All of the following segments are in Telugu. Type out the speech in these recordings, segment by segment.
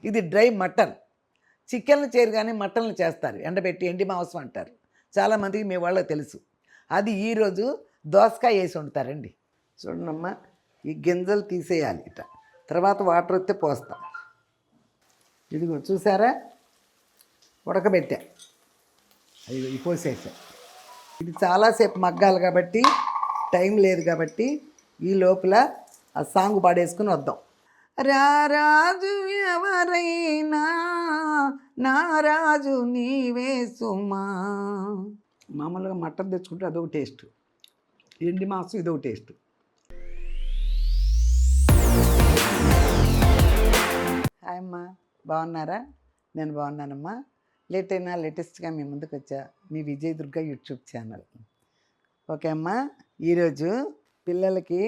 ఇది డ్రై మటన్. చికెన్లు చేయరు కానీ మటన్లు చేస్తారు, ఎండబెట్టి ఎండి మాంసం అంటారు. చాలామందికి మీ వాళ్ళకి తెలుసు. అది ఈరోజు దోసకాయ వేసి వండుతారండి. చూడండమ్మా, ఈ గింజలు తీసేయాలి ఇట, తర్వాత వాటర్ వస్తే పోస్తా. ఇదిగో చూసారా, ఉడకబెట్టా, అది పోసేసా. ఇది చాలాసేపు మగ్గాలి కాబట్టి టైం లేదు కాబట్టి ఈ లోపల ఆ సాంగ్ పాడేసుకుని వద్దాం. రారాజు ఎవరైనా నారాజు నీవే సుమా. మామూలుగా మటన్ తెచ్చుకుంటే అదొక టేస్ట్, ఎండి మాంసం ఇదొక టేస్ట్. హాయ్ అమ్మా, బాగున్నారా? నేను బాగున్నానమ్మా. లేటెస్ట్గా మీ ముందుకు వచ్చా, మీ Vijay Durga YouTube channel. Okay అమ్మా, ఈరోజు పిల్లలకి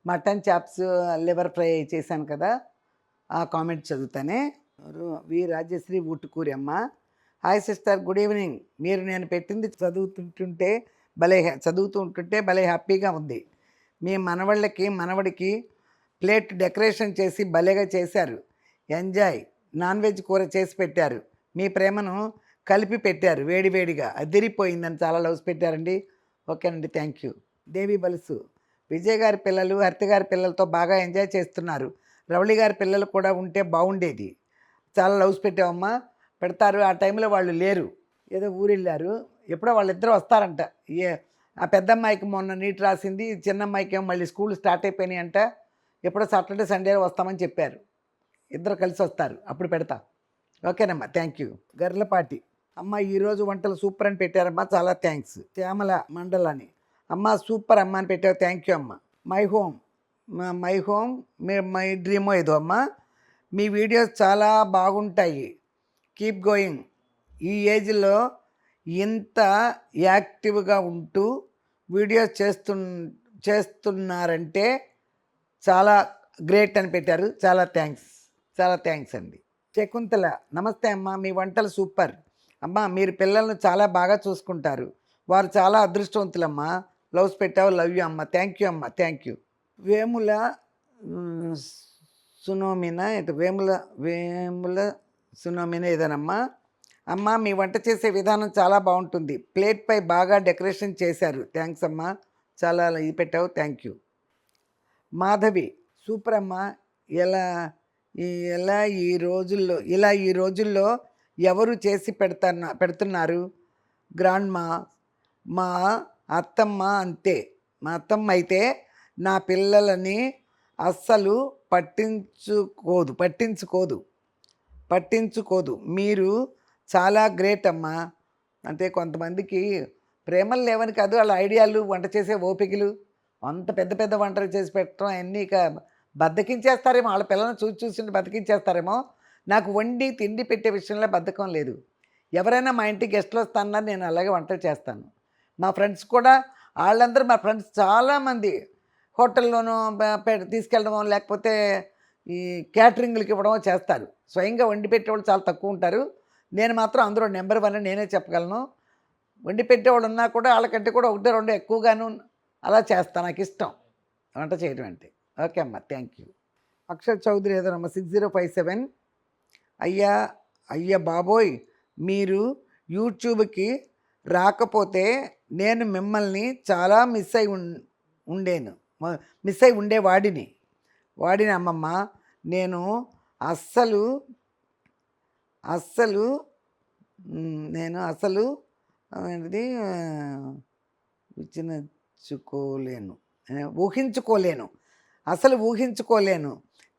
మటన్ చాప్స్ లివర్ ఫ్రై చేశాను కదా, ఆ కామెంట్ చదువుతానే. వి రాజశ్రీ ఊటుకూరి అమ్మ. Hi sister, good evening. మీరు నేను పెట్టింది చదువుతుంటుంటే భలే హ్యాపీగా ఉంది. మీ మనవడికి ప్లేట్ డెకరేషన్ చేసి భలేగా చేశారు. ఎంజాయ్. నాన్ వెజ్ కూర చేసి పెట్టారు. మీ ప్రేమను కలిపి పెట్టారు వేడివేడిగా, అదిరిపోయిందని చాలా లవ్స్ పెట్టారండి. ఓకేనండి, థ్యాంక్ యూ. దేవి బలుసు. విజయ్ గారి పిల్లలు హరిత గారి పిల్లలతో బాగా ఎంజాయ్ చేస్తున్నారు. రవళి గారి పిల్లలు కూడా ఉంటే బాగుండేది. చాలా లవ్స్ పెట్టామమ్మా. పెడతారు, ఆ టైంలో వాళ్ళు లేరు, ఏదో ఊరెళ్ళారు. ఎప్పుడో వాళ్ళిద్దరూ వస్తారంట. ఆ పెద్దమ్మాయికి మొన్న నీట్ రాసింది, చిన్నమ్మాయికి ఏమో మళ్ళీ స్కూల్ స్టార్ట్ అయిపోయినాయి అంట. ఎప్పుడో సాటర్డే సండే వస్తామని చెప్పారు. ఇద్దరు కలిసి వస్తారు, అప్పుడు పెడతా. ఓకేనమ్మా, థ్యాంక్ యూ. గర్లపాటి అమ్మ, ఈరోజు వంటలు సూపర్ అని పెట్టారమ్మా, చాలా థ్యాంక్స్. శ్యామల మండలని అమ్మ, సూపర్ అమ్మ అని పెట్టావు, థ్యాంక్ యూ అమ్మ. మై హోమ్ మై డ్రీమో ఏదో అమ్మ, మీ వీడియోస్ చాలా బాగుంటాయి, కీప్ గోయింగ్. ఈ ఏజ్లో ఇంత యాక్టివ్గా ఉంటూ వీడియోస్ చేస్తున్నారంటే చాలా గ్రేట్ అని పెట్టారు, చాలా థ్యాంక్స్ అండి. శకుంతల, నమస్తే అమ్మ, మీ వంటలు సూపర్ అమ్మ, మీరు పిల్లలను చాలా బాగా చూసుకుంటారు, వారు చాలా అదృష్టవంతులమ్మా. లవ్స్ పెట్టావు, లవ్ యూ అమ్మ, థ్యాంక్ యూ అమ్మ, థ్యాంక్ యూ. వేముల సునోమినా వేముల సునోమినా ఏదోనమ్మా. అమ్మ, మీ వంట చేసే విధానం చాలా బాగుంటుంది, ప్లేట్పై బాగా డెకరేషన్ చేశారు, థ్యాంక్స్ అమ్మ, చాలా ఇది పెట్టావు, థ్యాంక్ యూ. మాధవి, సూపర్ అమ్మ. ఇలా ఈ రోజుల్లో ఎవరు చేసి పెడుతున్నారు గ్రాండ్ మా అత్తమ్మ అంతే. మా అత్తమ్మ అయితే నా పిల్లలని అస్సలు పట్టించుకోదు. మీరు చాలా గ్రేట్ అమ్మా. అంటే కొంతమందికి ప్రేమలు లేవని కాదు, వాళ్ళ ఐడియాలు, వంట చేసే ఓపికలు, అంత పెద్ద వంటలు చేసి పెట్టడం అన్నీ ఇక బద్దకించేస్తారేమో, వాళ్ళ పిల్లల్ని చూసి బద్దకించేస్తారేమో. నాకు వండి తిండి పెట్టే విషయంలో బద్ధకం లేదు. ఎవరైనా మా ఇంటికి గెస్ట్లు వస్తానన్నా నేను అలాగే వంటలు చేస్తాను. మా ఫ్రెండ్స్ కూడా, వాళ్ళందరూ మా ఫ్రెండ్స్ చాలామంది హోటల్లోనూ తీసుకెళ్ళడమో లేకపోతే ఈ క్యాటరింగ్లకి ఇవ్వడమో చేస్తారు. స్వయంగా వండి పెట్టేవాళ్ళు చాలా తక్కువ ఉంటారు. నేను మాత్రం అందరూ నెంబర్ 1 నేనే చెప్పగలను. వండి పెట్టేవాళ్ళు ఉన్నా కూడా వాళ్ళకంటే కూడా 1-2 ఎక్కువగాను అలా చేస్తాను, నాకు ఇష్టం వంట చేయడం అంటే. ఓకే అమ్మ, థ్యాంక్ యూ. అక్షర్ చౌదరి ఏదోనమ్మ 6057. అయ్యా బాబోయ్, మీరు యూట్యూబ్కి రాకపోతే నేను మిమ్మల్ని చాలా మిస్ అయి ఉండేవాడిని అమ్మమ్మ. నేను అస్సలు అనేది ఊహించుకోలేను.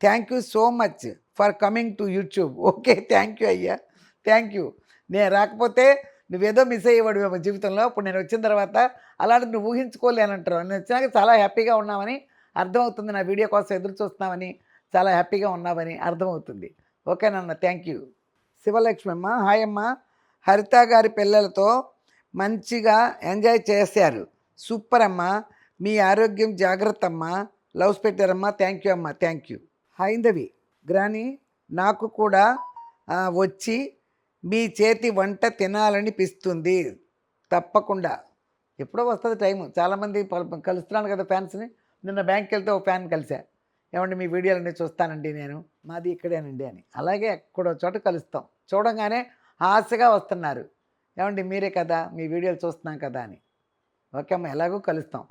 Thank you so much for coming to YouTube. Okay, thank you అయ్యా, థ్యాంక్ యూ. నేను రాకపోతే నువ్వేదో మిస్ అయ్యేవాడు జీవితంలో. ఇప్పుడు నేను వచ్చిన తర్వాత అలాంటి నువ్వు ఊహించుకోలేనంటారు. నేను వచ్చినాక చాలా హ్యాపీగా ఉన్నామని అర్థమవుతుంది, నా వీడియో కోసం ఎదురు చూస్తున్నామని, చాలా హ్యాపీగా ఉన్నామని అర్థమవుతుంది. ఓకేనన్న, థ్యాంక్ యూ. శివలక్ష్మి అమ్మ, హాయ్ అమ్మ, హరిత గారి పిల్లలతో మంచిగా ఎంజాయ్ చేశారు, సూపర్ అమ్మ, మీ ఆరోగ్యం జాగ్రత్త అమ్మ, లవ్స్ పెట్టారమ్మా, థ్యాంక్ యూ అమ్మ, థ్యాంక్ యూ. హైందవి, గ్రాని, నాకు కూడా వచ్చి మీ చేతి వంట తినాలనిపిస్తుంది, తప్పకుండా. ఎప్పుడో వస్తుంది టైము. చాలామంది కలుస్తున్నాను కదా ఫ్యాన్స్ని. నిన్న బ్యాంక్కి వెళ్తే ఒక ఫ్యాన్ కలిసా, ఏమండి మీ వీడియోలన్నీ చూస్తానండి నేను, మాది ఇక్కడేనండి అని. అలాగే ఎక్కడో చోట కలుస్తాం. చూడంగానే ఆశగా వస్తున్నారు. ఏమండి మీరే కదా, మీ వీడియోలు చూస్తున్నాం కదా అని. ఓకే అమ్మ, ఎలాగో కలుస్తాం.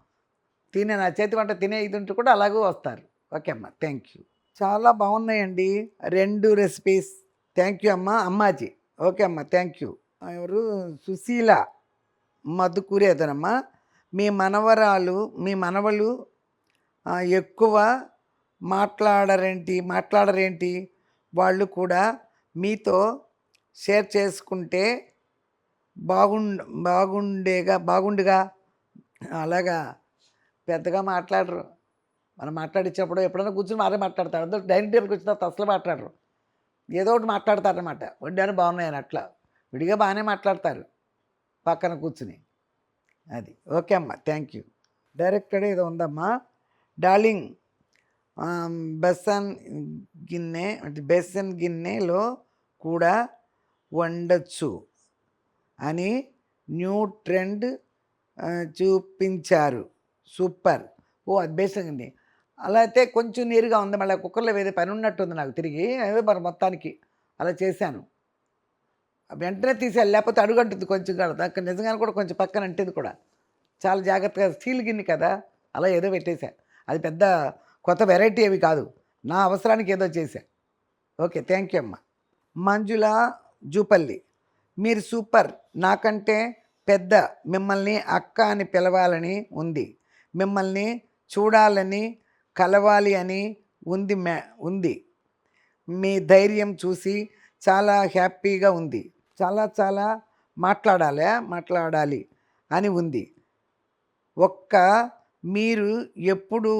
నా చేతి వంట తినే ఇది ఉంటూ కూడా అలాగూ వస్తారు. ఓకే అమ్మ, థ్యాంక్ యూ. చాలా బాగున్నాయండి 2 రెసిపీస్. థ్యాంక్ యూ అమ్మ. అమ్మాజీ. ఓకే అమ్మ, థ్యాంక్ యూ. ఎవరు? సుశీల మధుకూరేదనమ్మా. మీ మనవరాలు మీ మనవలు ఎక్కువ మాట్లాడరేంటి వాళ్ళు కూడా మీతో షేర్ చేసుకుంటే బాగుండుగా. అలాగా పెద్దగా మాట్లాడరు. మనం మాట్లాడించినప్పుడు ఎప్పుడైనా కూర్చొని మారే మాట్లాడతారు. అందరూ డైనింగ్ టేబుల్కి వచ్చిన తర్వాత అసలు మాట్లాడరు. ఏదో ఒకటి మాట్లాడతారనమాట. వండాను బాగున్నాయని అట్లా. విడిగా బాగానే మాట్లాడతారు పక్కన కూర్చుని. అది. ఓకే అమ్మ, థ్యాంక్ యూ. డైరెక్టెడ్ ఏదో ఉందమ్మా. డార్లింగ్, బేసన్ గిన్నెలో కూడా వండొచ్చు అని న్యూ ట్రెండ్ చూపించారు. సూపర్. ఓ అది బేసన్ గిన్నె. అలా అయితే కొంచెం నీరుగా ఉంది. మళ్ళీ కుక్కర్లో వేరే పని ఉన్నట్టుంది నాకు తిరిగి. ఏదో మరి మొత్తానికి అలా చేశాను. వెంటనే తీసేయాలి, లేకపోతే అడుగంటుంది కొంచెం కూడా. దానికి నిజంగానే కూడా కొంచెం పక్కన అంటుంది కూడా. చాలా జాగ్రత్తగా, స్టీల్ గిన్నె కదా, అలా ఏదో పెట్టేశా. అది పెద్ద కొత్త వెరైటీ ఏవి కాదు, నా అవసరానికి ఏదో చేశా. ఓకే, థ్యాంక్ యూ అమ్మ. మంజుల జూపల్లి, మీరు సూపర్. నాకంటే పెద్ద మిమ్మల్ని అక్క అని పిలవాలని ఉంది, మిమ్మల్ని చూడాలని కలవాలి అని ఉంది. మీ ధైర్యం చూసి చాలా హ్యాపీగా ఉంది. చాలా మాట్లాడాలి అని ఉంది. మీరు ఎప్పుడు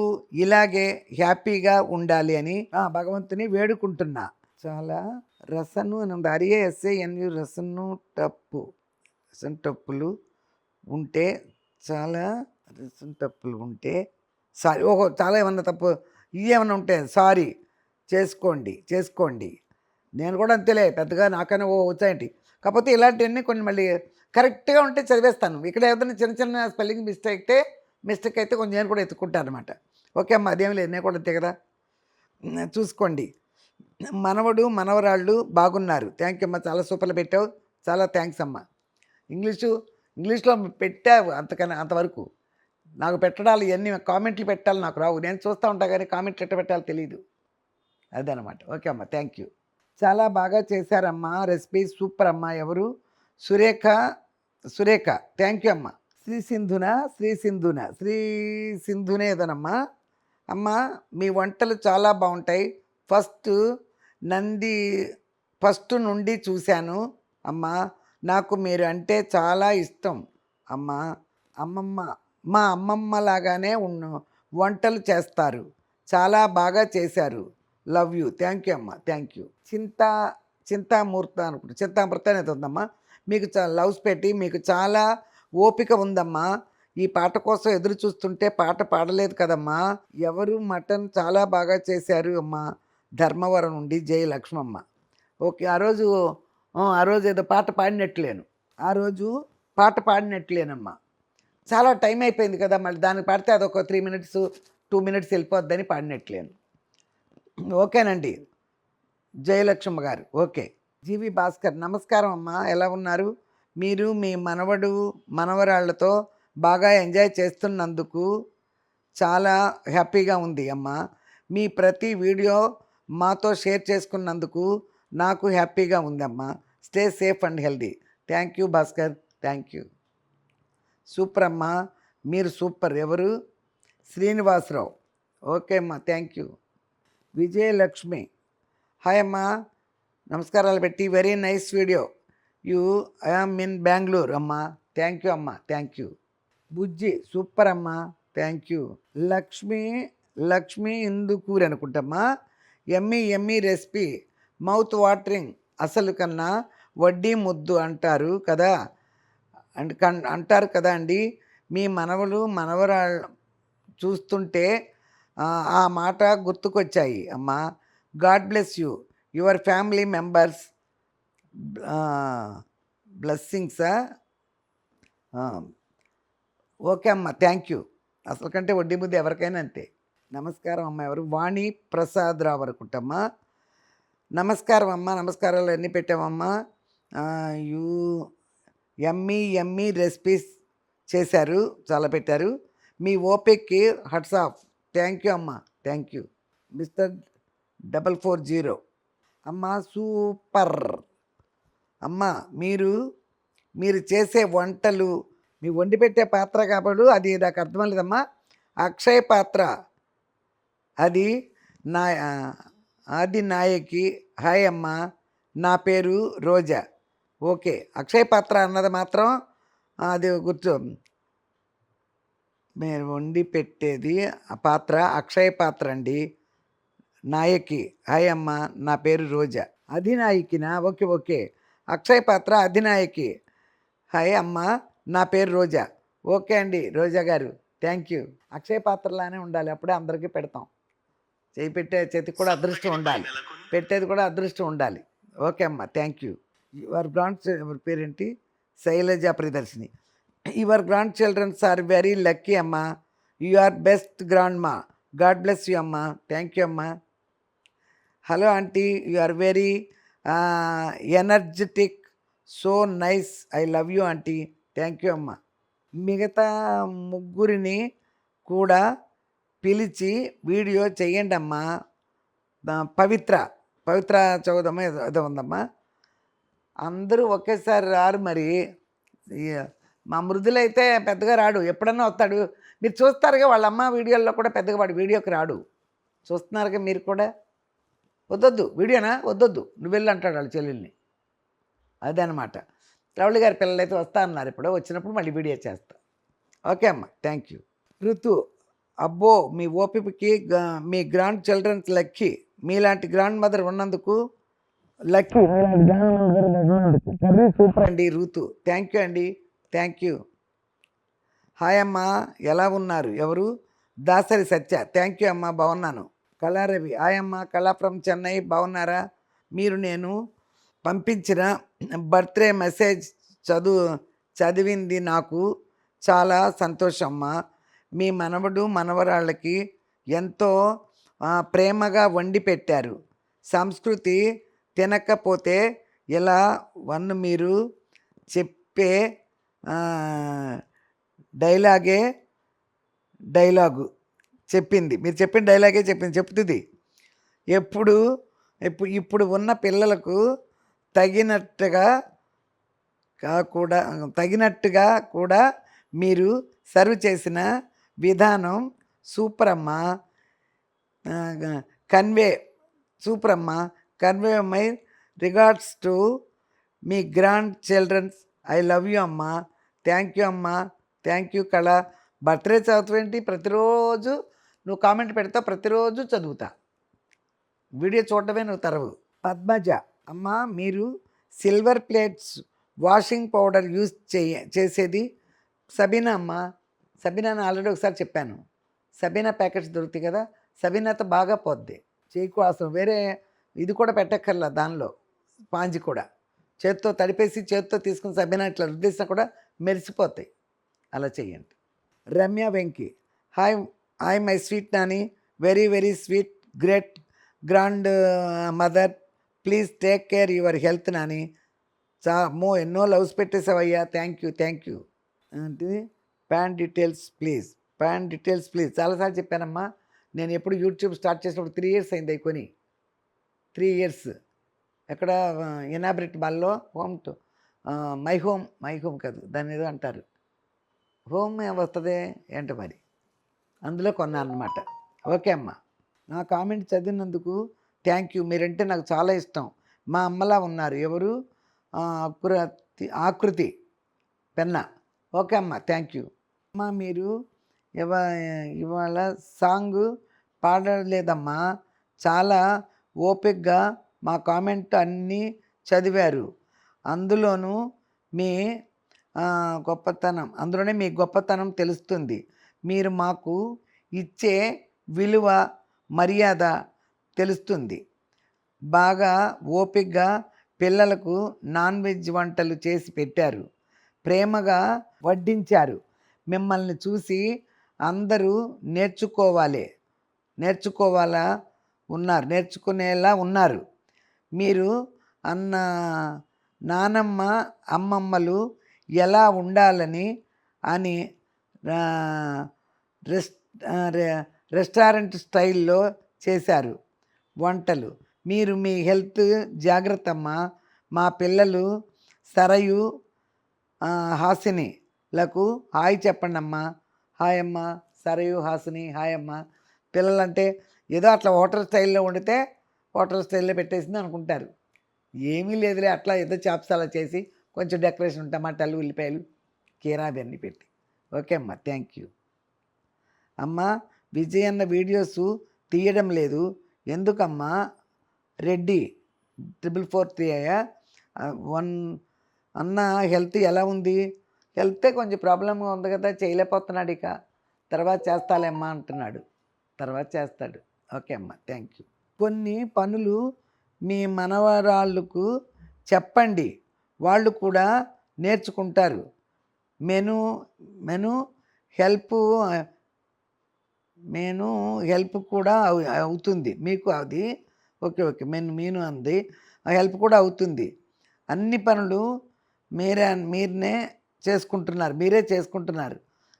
ఇలాగే హ్యాపీగా ఉండాలి అని భగవంతుని వేడుకుంటున్నా. చాలా రసను అని ఉంది. RASANU రసను టప్పులు ఉంటే చాలా టప్పులు ఉంటే సారీ. ఓహో, చాలా ఏమన్నా తప్పు ఏమన్నా ఉంటే సారీ చేసుకోండి. నేను కూడా అంతేలే, పెద్దగా నాకైనా వచ్చాయంటి. కాకపోతే ఇలాంటివన్నీ కొన్ని మళ్ళీ కరెక్ట్గా ఉంటే చదివేస్తాను. ఇక్కడ ఏదైనా చిన్న స్పెల్లింగ్ మిస్టేక్ అయితే కొంచెం నేను కూడా ఎత్తుకుంటాను అనమాట. ఓకే అమ్మ, అదేం లేదు, నేను కూడా అంతే కదా. చూసుకోండి. మనవరాళ్ళు బాగున్నారు. థ్యాంక్ యూ అమ్మ, చాలా సూపర్లు పెట్టావు, చాలా థ్యాంక్స్ అమ్మ. ఇంగ్లీష్లో పెట్టావు అంతవరకు. నాకు పెట్టడాలు ఇవన్నీ కామెంట్లు పెట్టాలి నాకు రావు. నేను చూస్తూ ఉంటా కానీ కామెంట్లు ఎట్ట పెట్టాలో తెలియదు. అదనమాట. ఓకే అమ్మ, థ్యాంక్ యూ. చాలా బాగా చేశారమ్మా, రెసిపీ సూపర్ అమ్మ. ఎవరు? సురేఖ. థ్యాంక్ యూ అమ్మ. శ్రీ సింధునే ఏదోనమ్మా. అమ్మ, మీ వంటలు చాలా బాగుంటాయి. ఫస్ట్ నుండి చూశాను అమ్మ. నాకు మీరు అంటే చాలా ఇష్టం అమ్మ. మా అమ్మమ్మ లాగానే వంటలు చేస్తారు. చాలా బాగా చేశారు. Love you. థ్యాంక్ యూ అమ్మ, థ్యాంక్ యూ. చింతామృత అనేది ఉందమ్మా. మీకు లవ్స్ పెట్టి మీకు చాలా ఓపిక ఉందమ్మా. ఈ పాట కోసం ఎదురు చూస్తుంటే పాట పాడలేదు కదమ్మా. ఎవరు? మటన్ చాలా బాగా చేశారు అమ్మా. ధర్మవరం నుండి జయ లక్ష్మమ్మ. ఓకే, ఆ రోజు ఏదో పాట పాడినట్లేనమ్మా. చాలా టైం అయిపోయింది కదా, మళ్ళీ దానికి పాడితే అదొక 3 minutes 2 minutes వెళ్ళిపోద్దని పాడినట్లేను. ఓకేనండి జయలక్ష్మ గారు. ఓకే. జీవి భాస్కర్, నమస్కారం అమ్మ, ఎలా ఉన్నారు? మీరు మీ మనవరాళ్లతో బాగా ఎంజాయ్ చేస్తున్నందుకు చాలా హ్యాపీగా ఉంది అమ్మ. మీ ప్రతి వీడియో మాతో షేర్ చేసుకున్నందుకు నాకు హ్యాపీగా ఉందమ్మా. Stay safe and healthy. Thank you Bhaskar, thank you. Super అమ్మ, మీరు సూపర్. ఎవరు? శ్రీనివాసరావు. ఓకే అమ్మ, థ్యాంక్ యూ. విజయలక్ష్మి, హాయ్ అమ్మ, నమస్కారాలు పెట్టి very nice video. I am in Bengaluru అమ్మ. థ్యాంక్ యూ అమ్మ, థ్యాంక్ యూ. బుజ్జి, సూపర్ అమ్మ, థ్యాంక్ యూ. లక్ష్మి ఇందుకూరి అనుకుంటమ్మా. ఎమ్మి రెసిపీ, మౌత్ వాటరింగ్, అసలు కన్నా వడ్డీ ముద్దు అంటారు కదా అండి. మీ మనవరాళ్ళు చూస్తుంటే ఆ మాట గుర్తుకొచ్చాయి అమ్మా. God bless you, your family members బ్లెస్సింగ్సా. ఓకే అమ్మ, థ్యాంక్ యూ. అసలు కంటే వడ్డీ ముద్దు ఎవరికైనా అంతే. నమస్కారం అమ్మ. ఎవరు? వాణి ప్రసాద్ రావు అనుకుంటమ్మా. నమస్కారం అమ్మ. నమస్కారాలు ఎన్ని పెట్టామమ్మా? యూ ఎమ్మీ ఎమ్మీ రెసిపీస్ చేశారు, చాలా పెట్టారు. మీ ఓపిక్కి హట్స్ ఆఫ్. థ్యాంక్ యూ అమ్మ. Thank you mister 440. అమ్మ సూపర్ అమ్మ. మీరు మీరు చేసే వంటలు, మీ వండి పెట్టే పాత్ర కాబట్టి అది నాకు అర్థమలేదమ్మా. అక్షయ్ పాత్ర అది నా ఆది నాయకి. హాయ్ అమ్మ, నా పేరు రోజా. ఓకే, అక్షయ్ పాత్ర అన్నది మాత్రం అది గుర్తు. మీరు వండి పెట్టేది ఆ పాత్ర అక్షయ్ పాత్ర అండి. నాయకి. హాయ్ అమ్మ, నా పేరు రోజా. అధినాయకినా? Okay okay. అక్షయ్ పాత్ర అధినాయకి. హాయ్ అమ్మ, నా పేరు రోజా. ఓకే అండి రోజా గారు, థ్యాంక్ యూ. అక్షయ్ పాత్రలానే ఉండాలి, అప్పుడే అందరికీ పెడతాం. చేయి పెట్టే చేతికి కూడా అదృష్టం ఉండాలి, పెట్టేది కూడా అదృష్టం ఉండాలి. ఓకే అమ్మ, థ్యాంక్ యూ. యువర్ గ్రాండ్ ఎవరి పేరేంటి? Shailaja Priyadarshini. Your grandchildrens are very lucky అమ్మ. You are best grandma. God bless you అమ్మ. థ్యాంక్ యూ అమ్మ. Hello aunty, you are very energetic, so nice, I love you aunty. Thank you అమ్మ. మిగతా ముగ్గురిని కూడా పిలిచి వీడియో చెయ్యండి అమ్మా. పవిత్ర పవిత్ర చౌదమ్మ ఏదో ఉందమ్మా. అందరూ ఒకేసారి రారు మరి. మా మృదులైతే పెద్దగా రాడు, ఎప్పుడన్నా వస్తాడు. మీరు చూస్తారుగా వాళ్ళ అమ్మ వీడియోల్లో కూడా పెద్దగా వాడు వీడియోకి రాడు. చూస్తున్నారుగా మీరు కూడా. వద్దొద్దు వీడియోనా, వద్దొద్దు నువ్వు వెళ్ళి అంటాడు వాళ్ళ చెల్లెల్ని. అదనమాట. రవళి గారి పిల్లలు అయితే వస్తా అన్నారు, ఇప్పుడు వచ్చినప్పుడు మళ్ళీ వీడియో చేస్తా. ఓకే అమ్మ, థ్యాంక్ యూ. ఋతు, అబ్బో మీ ఓపికకి మీ గ్రాండ్ చిల్డ్రన్స్ లక్కీ. మీలాంటి గ్రాండ్ మదర్ ఉన్నందుకు లక్కీ. సూపర్ అండి ఋతు, థ్యాంక్ యూ అండి, థ్యాంక్ యూ. హాయ్ అమ్మ, ఎలా ఉన్నారు? ఎవరు? దాసరి సత్య. థ్యాంక్ యూ అమ్మ, బాగున్నాను. కళారవి, హాయ్ అమ్మ, కళా ఫ్రమ్ చెన్నై. బాగున్నారా? మీరు నేను పంపించిన బర్త్డే మెసేజ్ చదివింది నాకు చాలా సంతోషం అమ్మ. మీ మనవడు మనవరాళ్ళకి ఎంతో ప్రేమగా వండి పెట్టారు. సంస్కృతి తినకపోతే ఇలా మీరు చెప్పే డైలాగు చెప్పింది. మీరు చెప్పిన డైలాగే చెప్తుంది. ఇప్పుడు ఉన్న పిల్లలకు తగినట్టుగా కూడా మీరు సర్వ్ చేసిన విధానం సూపర్ అమ్మ. సూపర్ అమ్మ. కన్వే మై రిగార్డ్స్ టు మీ grandchildrens. I love you అమ్మ. థ్యాంక్ యూ అమ్మ. Thank you Kala. బర్త్డే చదువుతావేంటి? ప్రతిరోజు నువ్వు కామెంట్ పెడతావు, ప్రతిరోజు చదువుతా. వీడియో చూడటమే నువ్వు తరవు. పద్మజ, అమ్మ మీరు silver plates washing powder use చేసేది సబీనా అమ్మ. సబీనాని ఆల్రెడీ ఒకసారి చెప్పాను. సబీనా ప్యాకెట్స్ దొరుకుతాయి కదా, సబీనాతో బాగా పోద్ది. చేయకు అసలు వేరే ఇది కూడా పెట్టక్కర్లా, దానిలో స్పాంజి కూడా చేత్తో తడిపేసి చేత్తో తీసుకుని సబీనా ఇట్లా రుద్దేసినా కూడా మెరిసిపోతాయి. అలా చెయ్యండి. Ramya Venki, hi my sweet Nani, very very sweet great grand mother, please take care your health Nani. ఎన్నో లవ్స్ పెట్టేసావయ్యా. Thank you. అంటే ప్యాన్ డీటెయిల్స్ ప్లీజ్. చాలాసార్లు చెప్పానమ్మా. నేను ఎప్పుడు యూట్యూబ్ స్టార్ట్ చేసినప్పుడు 3 years అయింది అయిపోయి. 3 years ఎక్కడ ఇనాబ్రిట్ బాల్లో మై హోమ్ కాదు, దాన్ని ఏదో అంటారు, హోమ్ వస్తుంది ఏంటో మరి, అందులో కొన్నాను అనమాట. ఓకే అమ్మ, నా కామెంట్ చదివినందుకు థ్యాంక్ యూ. మీరంటే నాకు చాలా ఇష్టం. మా అమ్మలా ఉన్నారు. ఎవరు? ఆకృతి పెన్న. ఓకే అమ్మ, థ్యాంక్ యూ అమ్మ. మీరు ఇవాళ సాంగ్ పాడలేదమ్మా, చాలా ఓపికగా మా కామెంట్ అన్నీ చదివారు. అందులోనూ మీ అందులోనే మీ గొప్పతనం తెలుస్తుంది. మీరు మాకు ఇచ్చే విలువ మర్యాద తెలుస్తుంది. బాగా ఓపికగా పిల్లలకు నాన్ వెజ్ వంటలు చేసి పెట్టారు, ప్రేమగా వడ్డించారు. మిమ్మల్ని చూసి అందరూ నేర్చుకోవాలి. నేర్చుకోవాలా నేర్చుకునేలా ఉన్నారు. మీరు అన్న నానమ్మ అమ్మమ్మలు ఎలా ఉండాలని అని రెస్ రెస్టారెంట్ స్టైల్లో చేశారు వంటలు. మీరు మీ హెల్త్ జాగ్రత్తమ్మా. మా పిల్లలు సరయు హాసినిలకు హాయ్ చెప్పండి అమ్మా. హాయ్ అమ్మ సరయు హాసిని, హాయ్ అమ్మ. పిల్లలంటే ఏదో అట్లా హోటల్ స్టైల్లో వండితే హోటల్ స్టైల్లో పెట్టేసింది అనుకుంటారు. ఏమీ లేదులే, అట్లా ఏదో చాప్స్ అలా చేసి కొంచెం డెకరేషన్ టమాటాలు ఉల్లిపాయలు కీరా అవన్నీ పెట్టి. ఓకే అమ్మ, థ్యాంక్ యూ. అమ్మ విజయన్న వీడియోస్ తీయడం లేదు ఎందుకమ్మా? రెడ్డి 443 అన్న హెల్త్ ఎలా ఉంది? హెల్తే కొంచెం ప్రాబ్లంగా ఉంది కదా, చేయలేకపోతున్నాడు. ఇక తర్వాత చేస్తాలేమ్మా అంటున్నాడు. తర్వాత చేస్తాడు. ఓకే అమ్మ, థ్యాంక్ యూ. కొన్ని పనులు మీ మనవరాళ్ళకు చెప్పండి, వాళ్ళు కూడా నేర్చుకుంటారు. మెను మెను హెల్ప్ హెల్ప్ కూడా అవుతుంది మీకు. అది ఓకే ఓకే. మీను అంది హెల్ప్ కూడా అవుతుంది. అన్ని పనులు మీరే చేసుకుంటున్నారు.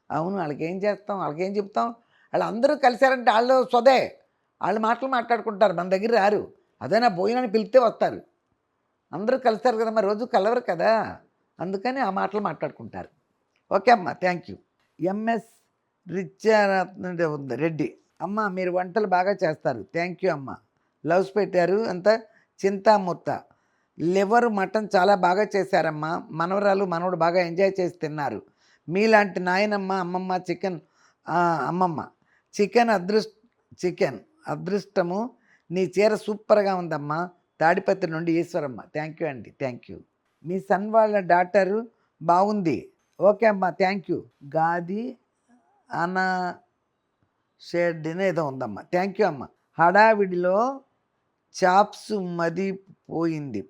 అవును, వాళ్ళకేం చేస్తాం, వాళ్ళకేం చెప్తాం. వాళ్ళు అందరూ కలిశారంటే వాళ్ళు సొదే, వాళ్ళు మాటలు మాట్లాడుకుంటారు, మన దగ్గర రారు. అదే నా భోజనాన్ని పిలిస్తే వస్తారు. అందరూ కలుస్తారు కదా, మరి రోజు కలవరు కదా, అందుకని ఆ మాటలు మాట్లాడుకుంటారు. ఓకే అమ్మ, థ్యాంక్ యూ. ఎంఎస్ రెడ్డి అమ్మ మీరు వంటలు బాగా చేస్తారు, థ్యాంక్ యూ అమ్మ. లవ్స్ పెట్టారు అంత చింతామూర్త. లివర్ మటన్ చాలా బాగా చేశారమ్మా. మనవరాలు మనవడు బాగా ఎంజాయ్ చేసి తిన్నారు. మీలాంటి నాయనమ్మ అమ్మమ్మ చికెన్ అదృష్టము. నీ చీర సూపర్గా ఉందమ్మా. తాడిపత్రి నుండి ఈశ్వరమ్మ. థ్యాంక్ యూ అండి, థ్యాంక్ యూ. మీ సన్ వాళ్ళ డాటరు బాగుంది. ఓకే అమ్మ, థ్యాంక్ యూ. గాది అనా షెడ్డిన ఏదో ఉందమ్మా. థ్యాంక్ యూ అమ్మ. హడావిడిలో చాప్స్ మదిపోయింది.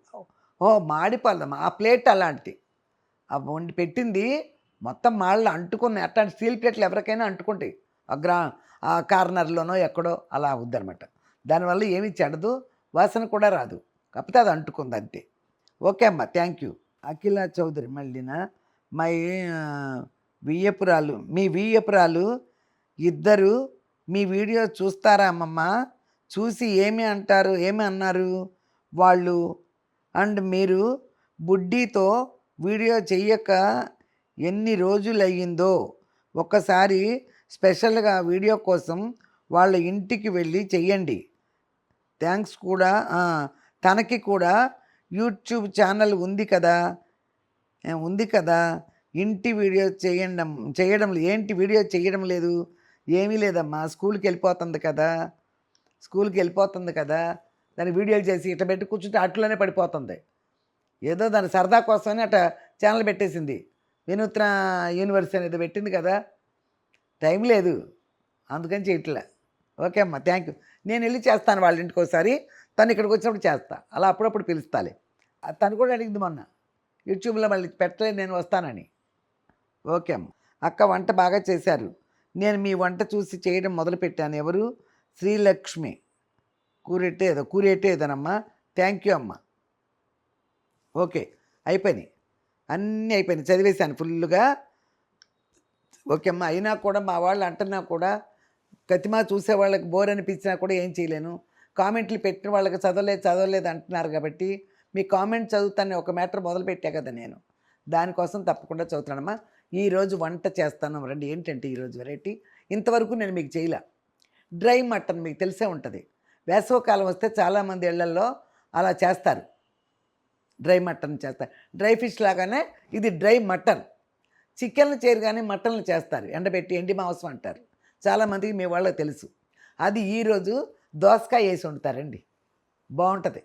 మాడిపోదమ్మా ఆ ప్లేట్. అలాంటి వండి పెట్టింది మొత్తం మాళ్ళు అంటుకున్నాయి. అట్లాంటి స్టీల్ ప్లేట్లు ఎవరికైనా అంటుకుంటాయి. ఆ కార్నర్లోనో ఎక్కడో అలా అవుద్దనమాట. దానివల్ల ఏమీ చెడదు, వాసన కూడా రాదు, కాకపోతే అది అంటుకుంది అంతే. ఓకే అమ్మ, థ్యాంక్ యూ. అఖిల చౌదరి మళ్ళీన మీ వియ్యపురాలు ఇద్దరు మీ వీడియో చూస్తారా అమ్మమ్మ? చూసి ఏమి అన్నారు వాళ్ళు? అండ్ మీరు బుడ్డీతో వీడియో చెయ్యక ఎన్ని రోజులు అయ్యిందో ఒక్కసారి స్పెషల్గా వీడియో కోసం వాళ్ళ ఇంటికి వెళ్ళి చెయ్యండి. థ్యాంక్స్. కూడా తనకి కూడా యూట్యూబ్ ఛానల్ ఉంది కదా ఇంటి వీడియో చేయడం ఏంటి వీడియో చేయడం లేదు? ఏమీ లేదమ్మా, స్కూల్కి వెళ్ళిపోతుంది కదా దాని వీడియోలు చేసి ఇట్లా పెట్టి కూర్చుంటే అట్లోనే పడిపోతుంది. ఏదో దాని సరదా కోసమని అట్లా ఛానల్ పెట్టేసింది. వినూత్న యూనివర్స్ అనేది పెట్టింది కదా, టైం లేదు అందుకని చేయట్లే. ఓకే అమ్మ, థ్యాంక్ యూ. నేను వెళ్ళి చేస్తాను వాళ్ళ ఇంటికి ఒకసారి, తను ఇక్కడికి వచ్చినప్పుడు చేస్తా, అలా అప్పుడప్పుడు పిలుస్తాలే. తను కూడా అడిగింది మొన్న యూట్యూబ్లో మళ్ళీ పెట్టలేదు నేను వస్తానని. ఓకే అమ్మ. అక్క వంట బాగా చేశారు, నేను మీ వంట చూసి చేయడం మొదలుపెట్టాను. ఎవరు? శ్రీలక్ష్మి కూరేటేదనమ్మా. థ్యాంక్ యూ అమ్మ. ఓకే, అయిపోయినాయి, అన్నీ అయిపోయినాయి, చదివేశాను ఫుల్గా. ఓకే అమ్మ. అయినా కూడా మా వాళ్ళు అంటున్నా కూడా కతిమా చూసే వాళ్ళకి బోర్ అనిపించినా కూడా ఏం చేయలేను. కామెంట్లు పెట్టిన వాళ్ళకి చదవలేదు అంటున్నారు కాబట్టి మీ కామెంట్ చదువుతాను. ఒక మ్యాటర్ మొదలుపెట్టా కదా నేను, దానికోసం తప్పకుండా చదువుతానమ్మా. ఈరోజు వంట చేస్తాను రండి. ఏంటంటే ఈరోజు వెరైటీ ఇంతవరకు నేను మీకు చేయలే. డ్రై మటన్ మీకు తెలిసే ఉంటుంది. వేసవకాలం వస్తే చాలామంది ఇళ్లల్లో అలా చేస్తారు, డ్రై మటన్ చేస్తారు. డ్రై ఫిష్ లాగానే ఇది డ్రై మటన్. చికెన్లు చేయరు కానీ మటన్లు చేస్తారు, ఎండబెట్టి ఎండి మాంసం అంటారు. చాలామందికి మీ వాళ్ళకి తెలుసు. అది ఈరోజు దోసకాయ వేసి వండుతారండి, బాగుంటుంది.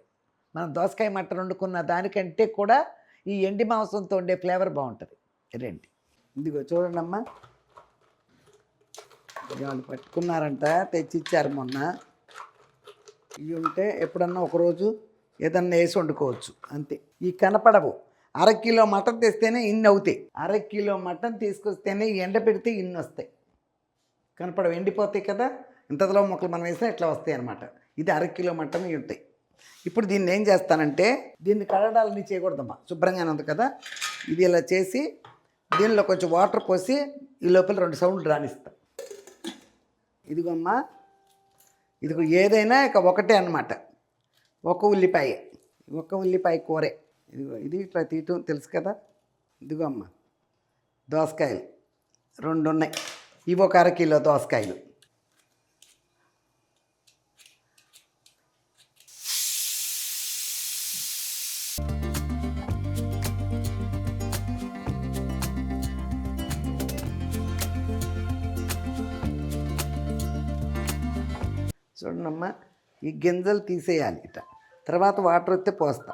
మనం దోసకాయ మటన్ వండుకున్న దానికంటే కూడా ఈ ఎండి మాంసంతో ఉండే ఫ్లేవర్ బాగుంటుంది. రండి, ఇదిగో చూడండి అమ్మా, వాళ్ళు పట్టుకున్నారంట, తెచ్చిచ్చారు మొన్న. ఇవి ఉంటే ఎప్పుడన్నా ఒకరోజు ఏదన్నా వేసి వండుకోవచ్చు అంతే. ఈ కనపడవు. 1/2 కిలో మటన్ తెస్తేనే ఇన్ని అవుతాయి. 1/2 కిలో మటన్ తీసుకొస్తేనే ఎండ పెడితే ఇన్ని వస్తాయి. కనపడవు, ఎండిపోతాయి కదా. ఇంతలో ముక్కలు మనం వేసినా ఇట్లా వస్తాయి అన్నమాట. ఇది అరకిలో మటన్ ఇవి ఉంటాయి. ఇప్పుడు దీన్ని ఏం చేస్తానంటే దీన్ని కడగాలని చేయకూడదమ్మా, శుభ్రంగానే ఉంది కదా. ఇది ఇలా చేసి దీనిలో కొంచెం వాటర్ పోసి ఈ లోపల 2 సౌండ్లు రానిస్తా. ఇదిగోమ్మా, ఇదిగో ఏదైనా ఇక ఒకటే అన్నమాట. ఒక ఉల్లిపాయ కూరే. ఇదిగో ఇది ఇట్లా తీయటం తెలుసు కదా. ఇదిగో అమ్మ దోసకాయలు 2 ఉన్నాయి. ఇవి ఒక అరకిలో దోసకాయలు. చూడండమ్మా, ఈ గింజలు తీసేయాలి ఇట. తర్వాత వాటర్ వస్తే పోస్తా.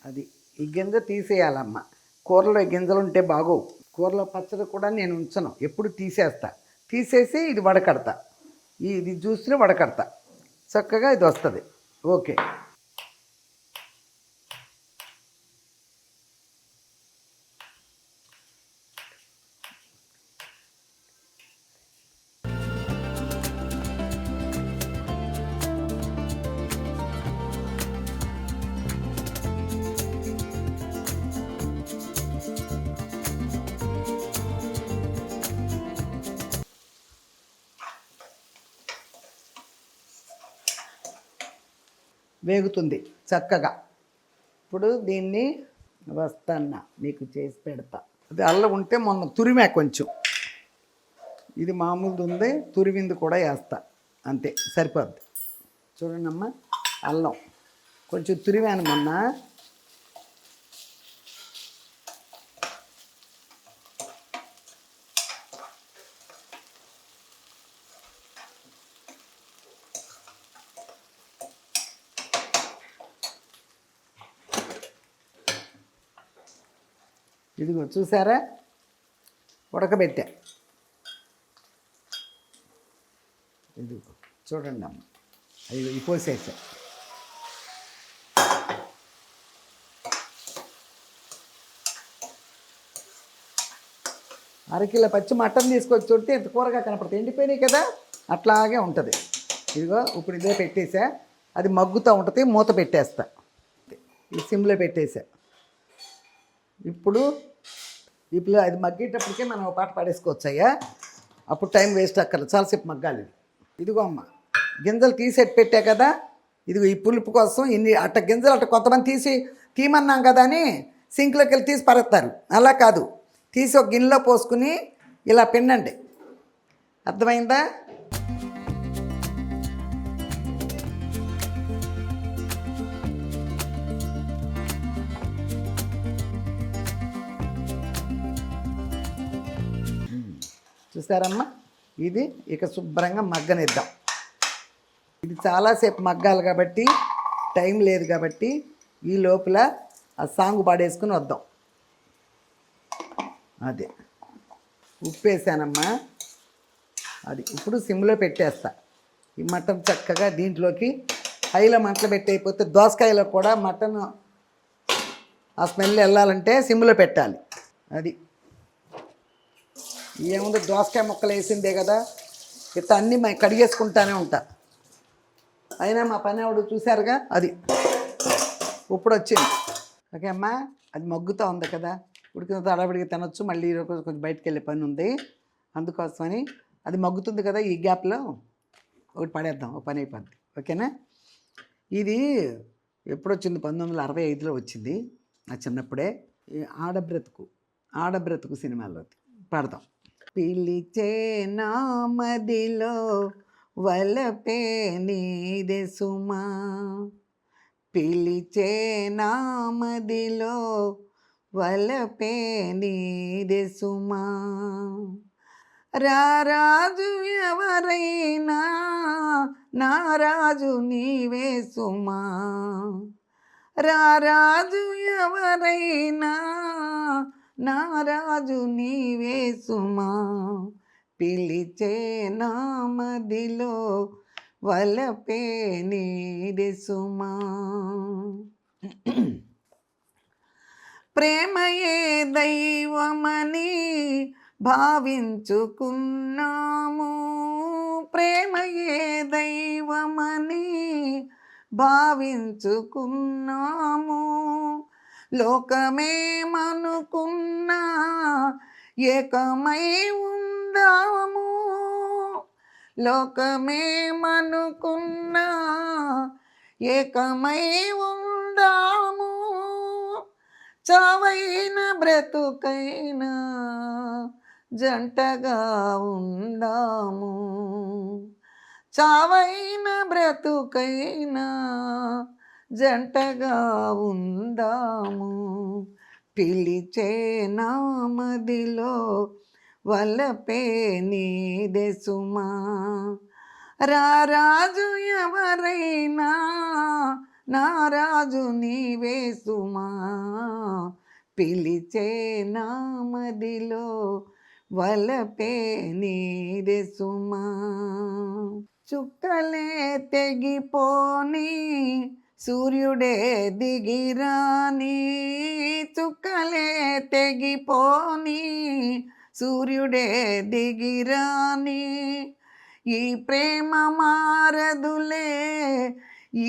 అది ఈ గింజ తీసేయాలమ్మా. కూరలో గింజలు ఉంటే బాగోవు. కూరలో పచ్చడి కూడా నేను ఉంచను, ఎప్పుడు తీసేస్తా. తీసేసి ఇది వడకడతా. ఇది జ్యూస్ని వడకడతా. చక్కగా ఇది వస్తుంది. ఓకే. వేగుతుంది చక్కగా. ఇప్పుడు దీన్ని వస్తాన్నా మీకు చేసి పెడతా. అది అల్లం ఉంటే మొన్న తురిమా కొంచెం, ఇది మామూలుది ఉంది, తురివింది కూడా వేస్తా. అంతే సరిపోద్ది. చూడండమ్మా, అల్లం కొంచెం తురివాను మొన్న. ఇదిగో చూసారా, ఉడకబెట్టా. ఇదిగో చూడండి అమ్మ, ఇదిగో ఈ పోసేసా. అరకిలో పచ్చి మటన్ తీసుకొచ్చి ఉంటే ఇంత కూరగా కనపడుతుంది. ఎండిపోయినాయి కదా, అట్లాగే ఉంటుంది. ఇదిగో ఇప్పుడు ఇదే పెట్టేసా. అది మగ్గుతూ ఉంటుంది, మూత పెట్టేస్తా. ఈ సిమ్లో పెట్టేసా. ఇప్పుడు అది మగ్గేటప్పటికే మనం ఒక పాట పాడేసుకోవచ్చయ్యా. అప్పుడు టైం వేస్ట్ అక్కర్లేదు, చాలాసేపు మగ్గాలి. ఇదిగో అమ్మ, గింజలు తీసేసి పెట్టా కదా. ఇదిగో ఈ పులుపు కోసం ఇన్ని అట్ట గింజలు అట్ట కొంతమంది తీయమన్నాం కదా అని సింక్లోకి వెళ్ళి తీసి పరేస్తారు. అలా కాదు, తీసి ఒక గిన్నెలో పోసుకుని ఇలా పిండండి. అర్థమైందా? చూసారమ్మా, ఇది ఇక శుభ్రంగా మగ్గనిద్దాం. ఇది చాలాసేపు మగ్గాలి కాబట్టి టైం లేదు కాబట్టి ఈ లోపల ఆ సాంగు పాడేసుకుని వద్దాం. అదే ఉప్పు వేసానమ్మా. అది ఇప్పుడు సిమ్లో పెట్టేస్తా. ఈ మటన్ చక్కగా దీంట్లోకి హైలో మంటలు పెట్టయిపోతే దోసకాయలో కూడా మటన్ ఆ స్మెల్ వెళ్ళాలంటే సిమ్లో పెట్టాలి. అది ఏముంది, దోసకాయ ముక్కలు వేసిందే కదా, ఇట్లా అన్నీ కడిగేసుకుంటానే ఉంటా. అయినా మా పని ఆవిడ చూశారుగా, అది ఇప్పుడు వచ్చింది. ఓకే అమ్మా, అది మగ్గుతూ ఉంది కదా, ఉడికిన తడబడికి తినొచ్చు. మళ్ళీ ఈరోజు కొంచెం బయటకు వెళ్ళే పని ఉంది, అందుకోసమని అది మగ్గుతుంది కదా. ఈ గ్యాప్లో ఒకటి పడేద్దాం, ఒక పని అయిపోద్ది. ఓకేనా? ఇది ఎప్పుడు వచ్చింది? 1965లో వచ్చింది, నా చిన్నప్పుడే. ఆడబ్రతుకు సినిమాలో పాడదాం. పిలిచే నామదిలో వలపే నీదే సుమా, పిలిచే నామదిలో వలపే నీదే సుమా, రారాజు ఎవరైనా నారాజు నీవే సుమా, రారాజు ఎవరైనా నారాజు నీవే సుమా, పిలిచే నామదిలో వలపే నీదే సుమా. ప్రేమయే దైవమని భావించుకున్నాము ప్రేమయే దైవమని భావించుకున్నాము. లోకమేమనుకున్నా ఏకమై ఉందాము. లోకమేమనుకున్నా ఏకమై ఉందాము. చావైన బ్రతుకైనా జంటగా ఉందాము. చావైన బ్రతుకైనా జంటగా ఉందాము. పిలిచే నామదిలో వలపే నీదే సుమా. రారాజు ఎవరైనా నారాజు నీవే సుమా. పిలిచే నామదిలో వలపే నీదే సుమా. చుక్కలే తెగిపోని సూర్యుడే దిగిరాని. చుక్కలే తెగిపోని సూర్యుడే దిగిరాని. ఈ ప్రేమ మారదులే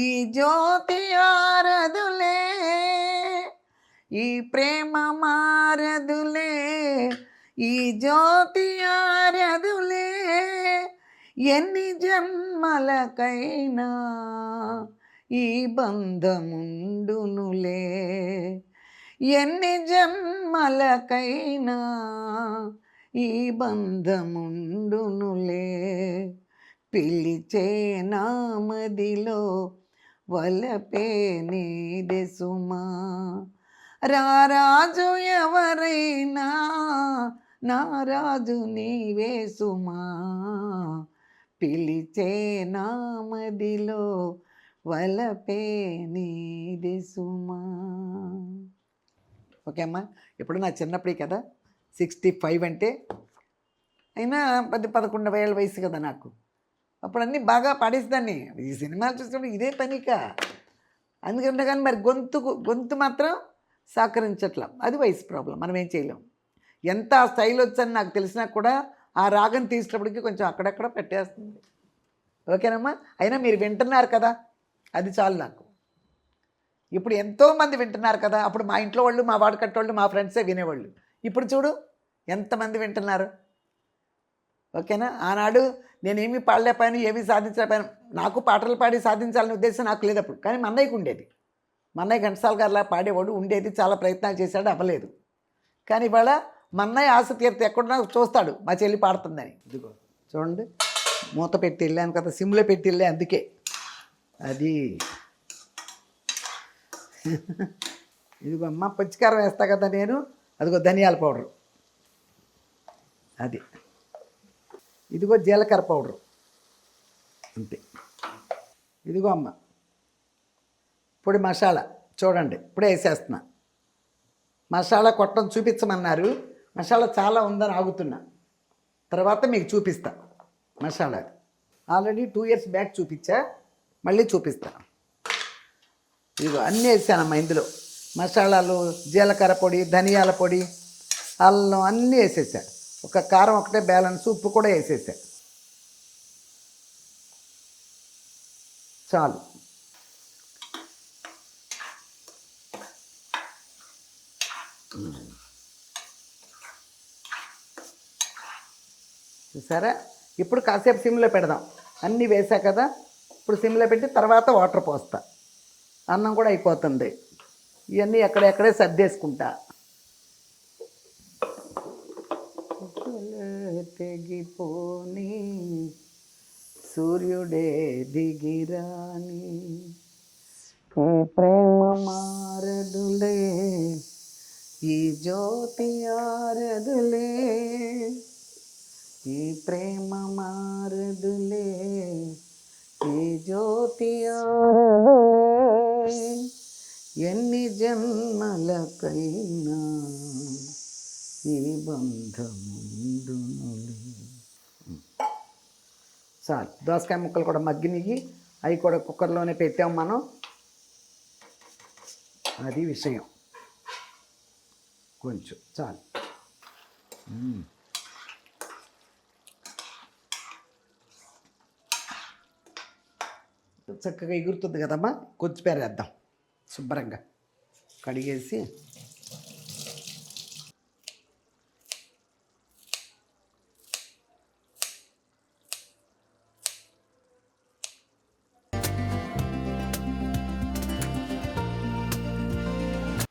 ఈ జ్యోతి ఆరదులే. ఈ ప్రేమ మారదులే ఈ జ్యోతి ఆరదులే. ఎన్ని జన్మలకైనా ఈ బంధముండునులే. ఎన్ని జన్మలకైనా ఈ బంధముండునులే. పిలిచే నామదిలో వలపే నీదే సుమా. రారాజు ఎవరైనా నారాజు నీవే సుమా. పిలిచే నామదిలో వలపే నీదే సుమా. ఓకే అమ్మా. ఇప్పుడు నా చిన్నప్పుడే కదా 65 అంటే అయినా 10-11 ఏళ్ళ వయసు కదా నాకు. అప్పుడు అన్నీ బాగా పాడేసేదాన్ని. ఈ సినిమాలు చూసినప్పుడు ఇదే పనిక. అందుకంటే కానీ మరి గొంతు మాత్రం సహకరించట్ల. అది వయసు ప్రాబ్లం, మనం ఏం చేయలేం. ఎంత ఆ స్టైల్ వచ్చని నాకు తెలిసినా కూడా ఆ రాగం తీసేటప్పటికి కొంచెం అక్కడక్కడ పెట్టేస్తుంది. ఓకేనమ్మా. అయినా మీరు వింటున్నారు కదా, అది చాలు నాకు. ఇప్పుడు ఎంతోమంది వింటున్నారు కదా. అప్పుడు మా ఇంట్లో వాళ్ళు, మా వాడకట్టోళ్ళు, మా ఫ్రెండ్సే వినేవాళ్ళు. ఇప్పుడు చూడు ఎంతమంది వింటున్నారు. ఓకేనా. ఆనాడు నేనేమీ పాడలేకపోయాను, ఏమీ సాధించలేకపోయాను. నాకు పాటలు పాడి సాధించాలనే ఉద్దేశం నాకు లేదు అప్పుడు. కానీ మా అన్నయ్యకు ఉండేది. మా అన్నయ్య ఘంటసాల గారిలా పాడేవాడు, ఉండేది. చాలా ప్రయత్నాలు చేశాడు, అవ్వలేదు. కానీ ఇవాళ మా అన్నయ్య ఆశ తీరితే ఎక్కడున్నా చూస్తాడు మా చెల్లి పాడుతుందని. ఇదిగో చూడండి, మూత పెట్టి వెళ్ళాను కదా, సిమ్లో పెట్టి వెళ్ళే, అందుకే అది. ఇదిగో అమ్మ పచ్చికారం వేస్తా కదా నేను, అదిగో ధనియాల పౌడరు, అది. ఇదిగో జీలకర్ర పౌడరు, అంతే. ఇదిగో అమ్మ పొడి మసాలా, చూడండి ఇప్పుడే వేసేస్తున్నా. మసాలా కొట్టడం చూపించమన్నారు, మసాలా చాలా ఉందని ఆగుతున్నా, తర్వాత మీకు చూపిస్తా మసాలా. ఆల్రెడీ 2 years బ్యాక్ చూపించా, మళ్ళీ చూపిస్తా. ఇదిగో అన్నీ వేసానమ్మా ఇందులో. మసాలాలు, జీలకర్ర పొడి, ధనియాల పొడి, అల్లం అన్నీ వేసేసా. ఒక కారం ఒకటే బ్యాలెన్స్, ఉప్పు కూడా వేసేసా. చాలు. చూసారా. ఇప్పుడు కాసేపు సిమ్లో పెడదాం. అన్నీ వేసా కదా, ఇప్పుడు సిమ్లో పెట్టి తర్వాత వాటర్ పోస్తా. అన్నం కూడా అయిపోతుంది. ఇవన్నీ ఎక్కడెక్కడే సర్దేసుకుంటా. తెగిపోని సూర్యుడే దిగిరాని. ప్రేమ మారదులే ఈ జ్యోతి ఆరదులే. ఈ ప్రేమ మారదులే ఈ జ్యోతి ఆరదులే. ఎన్ని జన్మలకైనా ఈ బంధముండునులే. చాలు. దోసకాయ ముక్కలు కూడా మగ్గినవి, అవి కూడా కుక్కర్లోనే పెట్టాం మనం. అది విషయం. కొంచెం చాలు. చక్కగా ఎగురుతుంది కదమ్మా, కొత్తిమీర వేద్దాం శుభ్రంగా కడిగేసి.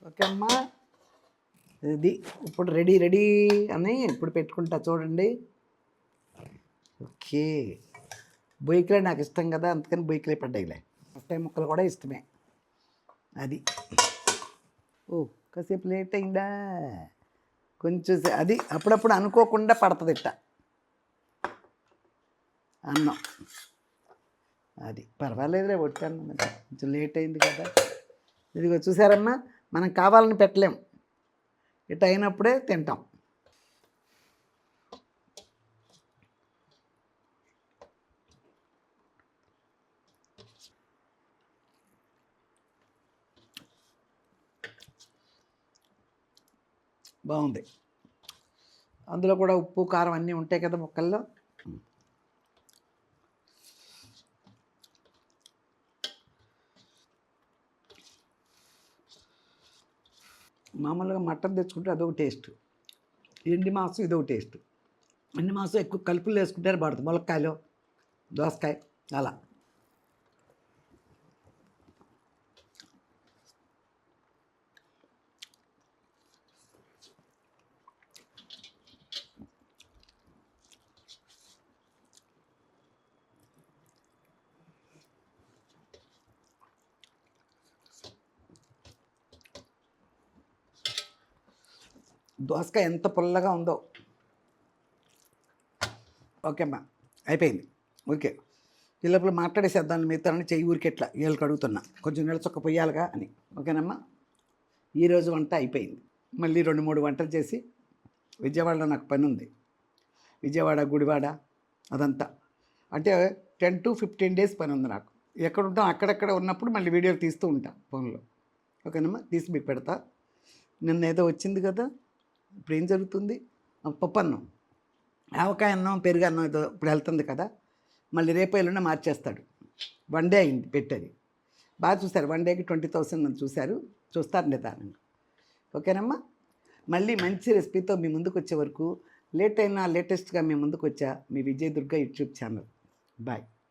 ఓకే అమ్మా, ఇది ఇప్పుడు రెడీ రెడీ అని ఇప్పుడు పెట్టుకుంటా చూడండి. ఓకే, బొయ్యికలే నాకు ఇష్టం కదా, అందుకని బొయ్యికలే పడ్డాయిలే. ముట్టాయి ముక్కలు కూడా ఇష్టమే. అది ఓ కాసేపు లేట్ అయిందా, కొంచెం అది అప్పుడప్పుడు అనుకోకుండా పడుతుంది ఇట్ట అన్నం. అది పర్వాలేదులే, కొట్టాను కొంచెం లేట్ అయింది కదా. ఇదిగో చూసారమ్మా, మనం కావాలని పెట్టలేం, ఇట్ట అయినప్పుడే తింటాం. బాగుంది, అందులో కూడా ఉప్పు కారం అన్నీ ఉంటాయి కదా ముక్కల్లో. మామూలుగా మటన్ తెచ్చుకుంటే అదొక టేస్ట్, ఎండి మాంసం ఇదొక టేస్ట్. ఎండి మాంసం ఎక్కువ కలుపులు వేసుకుంటారు పడుతుంది, ములక్కాయలు, దోసకాయ అలా. దోసకాయ ఎంత పుల్లగా ఉందో. ఓకే అమ్మా, అయిపోయింది. ఓకే, ఈ లోపల మాట్లాడేసేద్దాం మీతో, చెయ్యి ఊరికెట్లా వీళ్ళకి అడుగుతున్నా, కొంచెం నిలచొక్క పొయ్యాలిగా అని. ఓకేనమ్మా, ఈరోజు వంట అయిపోయింది. మళ్ళీ 2-3 వంటలు చేసి విజయవాడలో నాకు పని ఉంది. విజయవాడ, గుడివాడ అదంతా అంటే 10 to 15 days పని ఉంది నాకు. ఎక్కడ ఉంటాం అక్కడక్కడ ఉన్నప్పుడు మళ్ళీ వీడియోలు తీస్తూ ఉంటా ఫోన్లో. ఓకేనమ్మా, తీసి మీకు పెడతా. నిన్న ఏదో వచ్చింది కదా, ఇప్పుడు ఏం జరుగుతుంది, పప్పన్నం, ఆవకాయ అన్నం, పెరుగు అన్నం ఏదో ఇప్పుడు వెళ్తుంది కదా, మళ్ళీ రేపు ఎల్లుండి మార్చేస్తాడు. 1 day అయింది పెట్టేది. బాగా చూశారు, 1 dayకి 20,000 మంది చూశారు, చూస్తారు నిదానంగా. ఓకేనమ్మా, మళ్ళీ మంచి రెసిపీతో మీ ముందుకు వచ్చే వరకు, లేట్ అయినా లేటెస్ట్గా మీ ముందుకు వచ్చా మీ విజయదుర్గ యూట్యూబ్ ఛానల్. బాయ్.